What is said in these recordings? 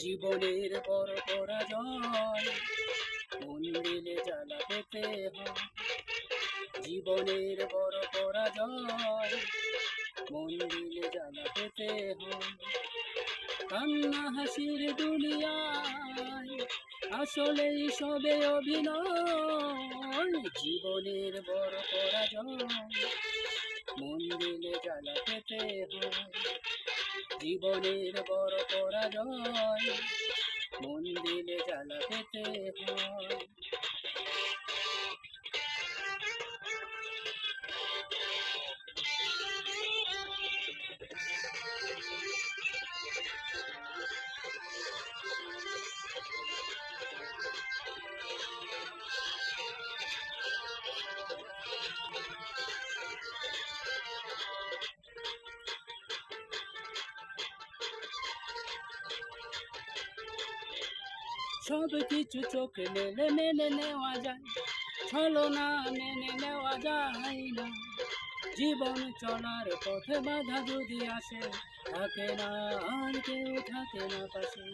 জীবনের বড় পরাজয় মন দিলে জ্বালা পেতে হয়। জীবনের বড় পরাজয় মন দিলে জ্বালা পেতে হয়। কান্না হাসির দুনিয়ায় আসলেই সবে অভিনয়। জীবনের বড় পরাজয় মন দিলে জ্বালা পেতে হয়। জীবনের বড় পরাজয় মন দিলে জ্বালা পেতে হয়। সব কিছু চোখে মেলে মেনে নেওয়া যায়, ছলনা মেনে নেওয়া যায় না। জীবন চলার পথে বাধা যদি আসে, থাকে না আর কেউ থাকে না পাশে।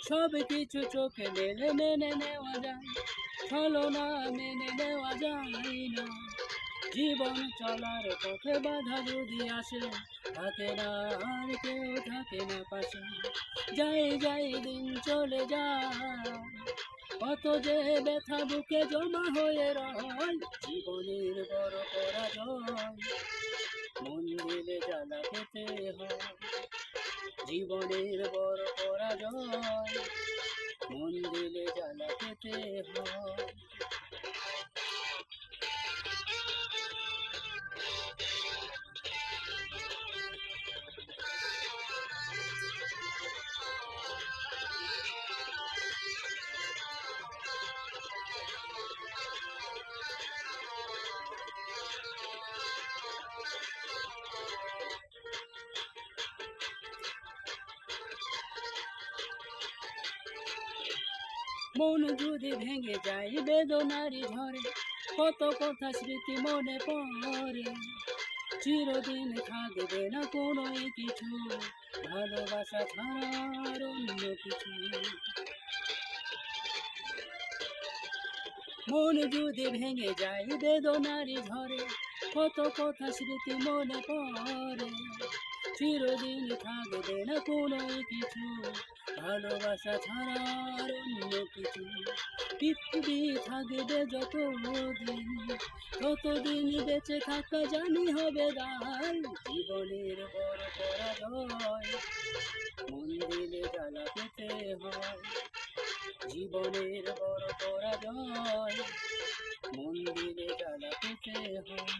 সব কিছু চোখে মেলে মেনে নেওয়া যায়, ছলনা মেনে নেওয়া যায় না। জীবন চলার পথে বাধা যদি আসে, থাকে না আর কেউ থাকে না পাশে। যাই যাই দিন চলে যায়, কত যে ব্যথা বুকে জমা হয়ে রয়। জীবনের বড় পরাজয় মন দিলে জ্বালা পেতে হয়। জীবনের বড় পরাজয় মন দিলে জ্বালা পেতে হয়। মন যদি ভেঙে যায় বেদনারি ঝরে, কত কথা স্মৃতি মনে পড়ে। চিরদিন থাকবে না কোনো কিছু, ভালোবাসা ছাড়ার অন্য কিছু। মন যদি ভেঙে যায় বেদনারি ঝরে, কত কথা স্মৃতি মনে পড়ে। চিরদিন থাকবে না কোনো কিছু, ভালোবাসা ছাড়ার অন্য কিছু। পৃথিবী থাকবে যতদিন, ততদিন বেঁচে থাকা জানি হবে দায়। জীবনের বড় পরাজয় মন দিলে জ্বালা পেতে হয়। জীবনের বড় পরাজয় মন দিলে জ্বালা পেতে হয়।